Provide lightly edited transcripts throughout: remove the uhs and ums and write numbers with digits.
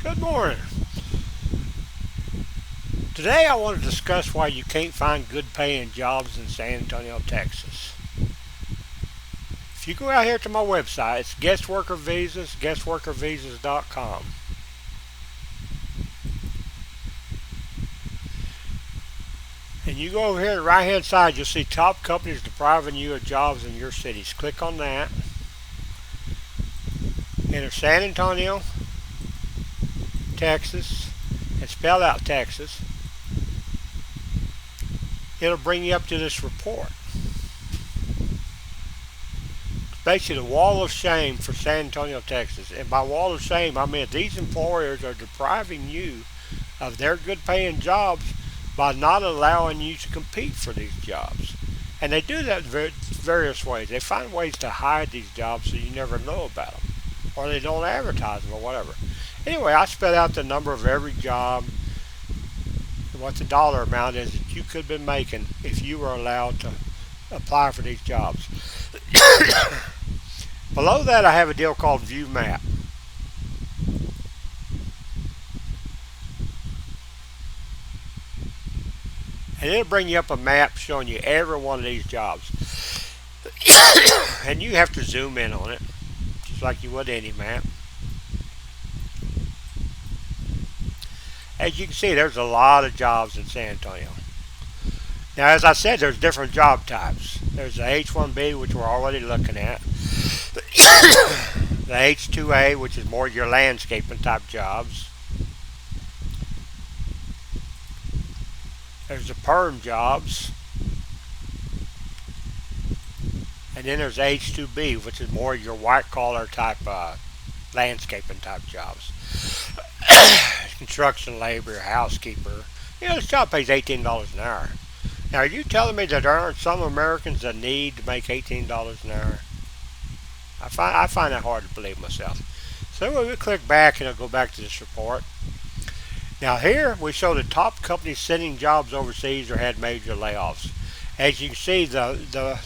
Good morning. Today I want to discuss why you can't find good paying jobs in San Antonio, Texas. If you go out here to my website, it's Guest Worker Visas, guestworkervisas.com. And you go over here on the right hand side, you'll see top companies depriving you of jobs in your cities. Click on that. Enter San Antonio, Texas, and spell out Texas. It'll bring you up to this report. Basically, the wall of shame for San Antonio, Texas. And by wall of shame, I mean these employers are depriving you of their good paying jobs by not allowing you to compete for these jobs. And they do that various ways. They find ways to hide these jobs so you never know about them. Or they don't advertise them or whatever. Anyway, I spelled out the number of every job and what the dollar amount is that you could have been making if you were allowed to apply for these jobs. Below that, I have a deal called View Map. And it'll bring you up a map showing you every one of these jobs. And you have to zoom in on it, just like you would any map. As you can see, there's a lot of jobs in San Antonio. Now, as I said, there's different job types. There's the H-1B, which we're already looking at. The H-2A, which is more your landscaping type jobs. There's the perm jobs. And then there's H-2B, which is more your white collar type landscaping type jobs. Construction labor, housekeeper. You know, this job pays $18 an hour. Now, are you telling me that there aren't some Americans that need to make $18 an hour? I find that hard to believe myself. So we click back and it'll go back to this report. Now here we show the top companies sending jobs overseas or had major layoffs. As you can see, the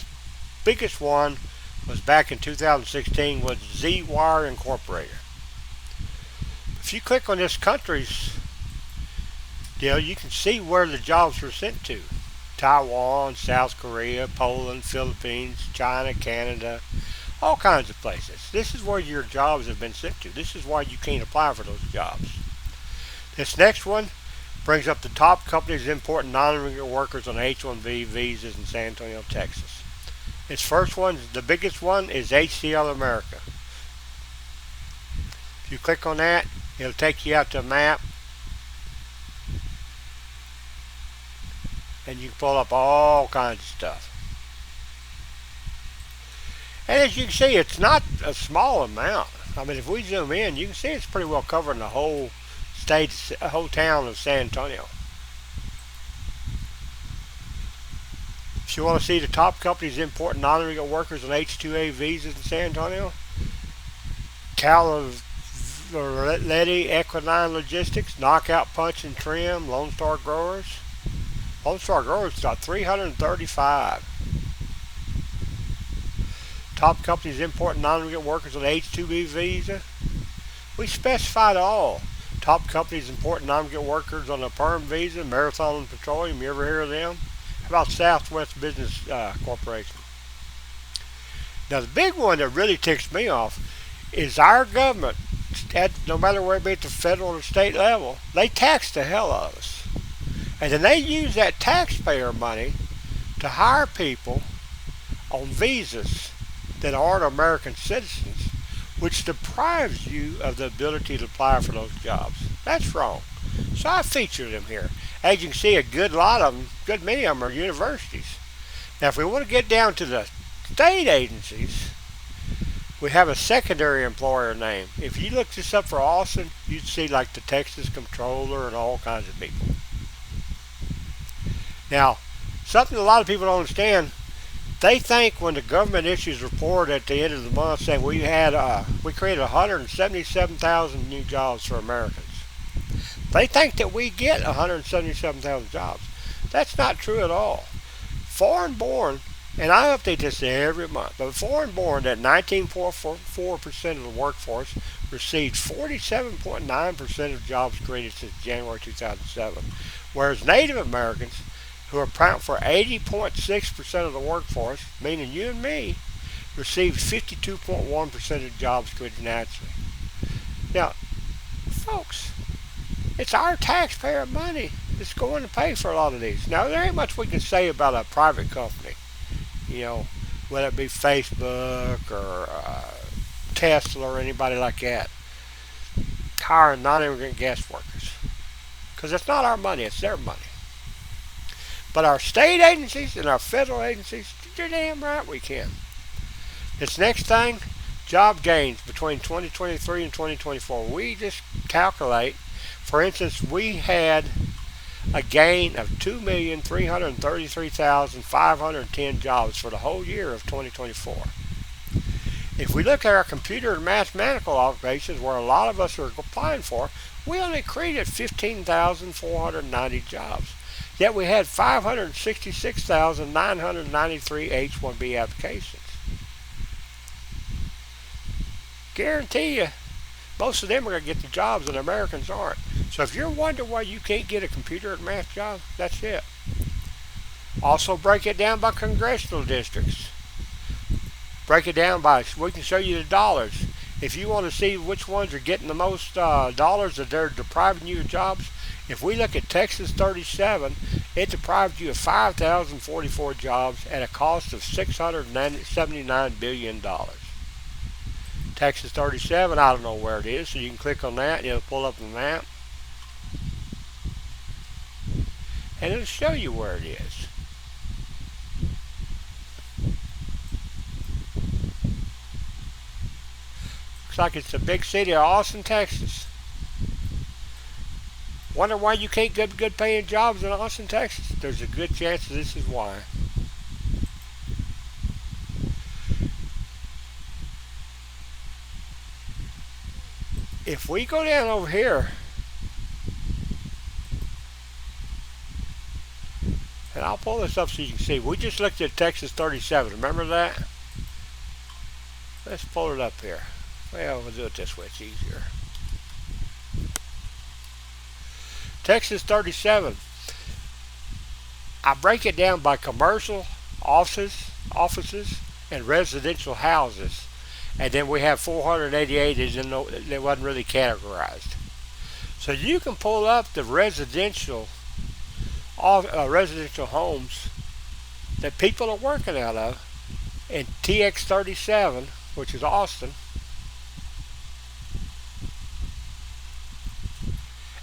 biggest one was back in 2016 was Z-Wire Incorporated. If you click on this country's deal, you can see where the jobs were sent to. Taiwan, South Korea, Poland, Philippines, China, Canada, all kinds of places. This is where your jobs have been sent to. This is why you can't apply for those jobs. This next one brings up the top companies importing non-immigrant workers on H-1B visas in San Antonio, Texas. This first one, the biggest one, is HCL America. If you click on that, it'll take you out to a map. And you can pull up all kinds of stuff. And as you can see, it's not a small amount. I mean, if we zoom in, you can see it's pretty well covering the whole state, whole town of San Antonio. If you want to see the top companies importing non-immigrant workers on H-2A visas in San Antonio, Cavaletti Equine Logistics, Knockout Punch and Trim, Lone Star Growers. Lone Star Growers got 335. Top companies importing non-immigrant workers on H-2B visa. We specified all. Top companies importing non-immigrant workers on a perm visa. Marathon Petroleum, you ever hear of them? How about Southwest Business Corporation? Now the big one that really ticks me off is our government, no matter where it be at the federal or state level, they tax the hell out of us. And then they use that taxpayer money to hire people on visas that aren't American citizens, which deprives you of the ability to apply for those jobs. That's wrong. So I featured them here. As you can see, a good lot of them, good many of them are universities. Now, if we want to get down to the state agencies, we have a secondary employer name. If you look this up for Austin, you'd see like the Texas Comptroller and all kinds of people. Now, something a lot of people don't understand, they think when the government issues a report at the end of the month saying we created 177,000 new jobs for Americans, they think that we get 177,000 jobs. That's not true at all. Foreign-born And I update this every month. But foreign born, that 19.4% of the workforce received 47.9% of jobs created since January 2007. Whereas Native Americans, who account for 80.6% of the workforce, meaning you and me, received 52.1% of jobs created naturally. Now, folks, it's our taxpayer money that's going to pay for a lot of these. Now, there ain't much we can say about a private company, you know, whether it be Facebook or Tesla or anybody like that, hiring non-immigrant guest workers. Because it's not our money, it's their money. But our state agencies and our federal agencies, you're damn right we can. This next thing, job gains between 2023 and 2024. We just calculate, for instance, we had a gain of 2,333,510 jobs for the whole year of 2024. If we look at our computer and mathematical occupations, where a lot of us are applying for, we only created 15,490 jobs. Yet we had 566,993 H-1B applications. Guarantee you, most of them are going to get the jobs and Americans aren't. So if you're wondering why you can't get a computer and math job, that's it. Also break it down by congressional districts. Break it down by, we can show you the dollars. If you want to see which ones are getting the most dollars that they're depriving you of jobs, if we look at Texas 37, it deprived you of 5,044 jobs at a cost of $679 billion. Texas 37, I don't know where it is, so you can click on that and it'll pull up the map. And it'll show you where it is. Looks like it's the big city of Austin, Texas. Wonder why you can't get good paying jobs in Austin, Texas? There's a good chance this is why. If we go down over here, and I'll pull this up so you can see. We just looked at Texas 37. Remember that? Let's pull it up here. Well, we'll do it this way. It's easier. Texas 37. I break it down by commercial offices, and residential houses. And then we have 488 that wasn't really categorized. So you can pull up the residential homes that people are working out of in TX37, which is Austin,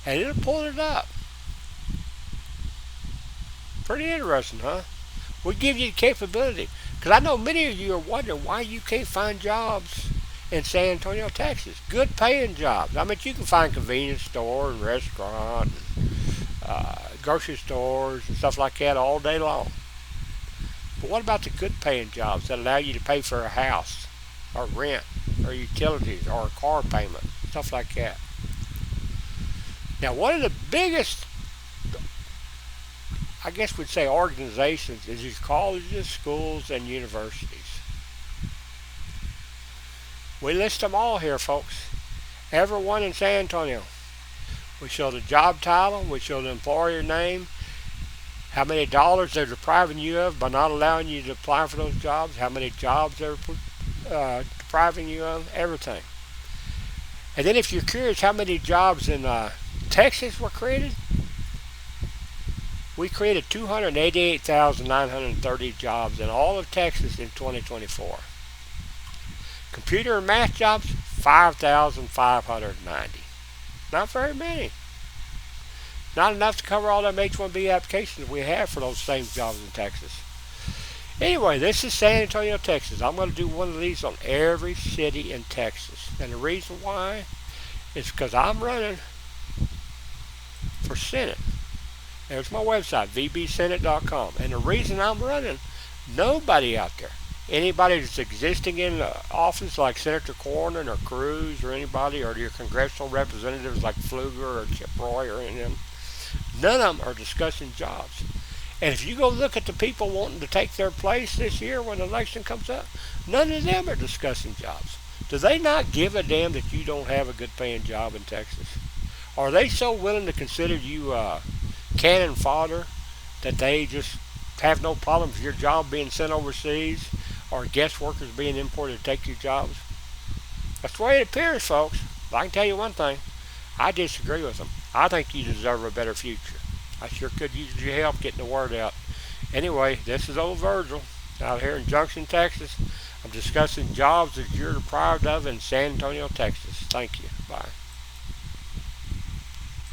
and it'll pull it up. Pretty interesting, huh? We give you the capability. Because I know many of you are wondering why you can't find jobs in San Antonio, Texas. Good paying jobs. I mean, you can find convenience store and restaurant, and, grocery stores and stuff like that all day long. But what about the good paying jobs that allow you to pay for a house or rent or utilities or a car payment, stuff like that? Now, one of the biggest, I guess we'd say, organizations is these colleges, schools, and universities. We list them all here, folks. Every one in San Antonio. We show the job title, we show the employer name, how many dollars they're depriving you of by not allowing you to apply for those jobs, how many jobs they're depriving you of, everything. And then if you're curious how many jobs in Texas were created, we created 288,930 jobs in all of Texas in 2024. Computer and math jobs, 5,590. Not very many. Not enough to cover all them H-1B applications we have for those same jobs in Texas. Anyway, this is San Antonio, Texas. I'm going to do one of these on every city in Texas. And the reason why is because I'm running for Senate. There's my website, vbsenate.com. And the reason I'm running, nobody out there, anybody that's existing in office like Senator Cornyn or Cruz or anybody, or your congressional representatives like Pfluger or Chip Roy or any of them, none of them are discussing jobs. And if you go look at the people wanting to take their place this year when the election comes up, none of them are discussing jobs. Do they not give a damn that you don't have a good paying job in Texas? Are they so willing to consider you cannon fodder that they just have no problem with your job being sent overseas or guest workers being imported to take your jobs? That's the way it appears, folks. But I can tell you one thing. I disagree with them. I think you deserve a better future. I sure could use your help getting the word out. Anyway, this is old Virgil out here in Junction, Texas. I'm discussing jobs that you're deprived of in San Antonio, Texas. Thank you. Bye.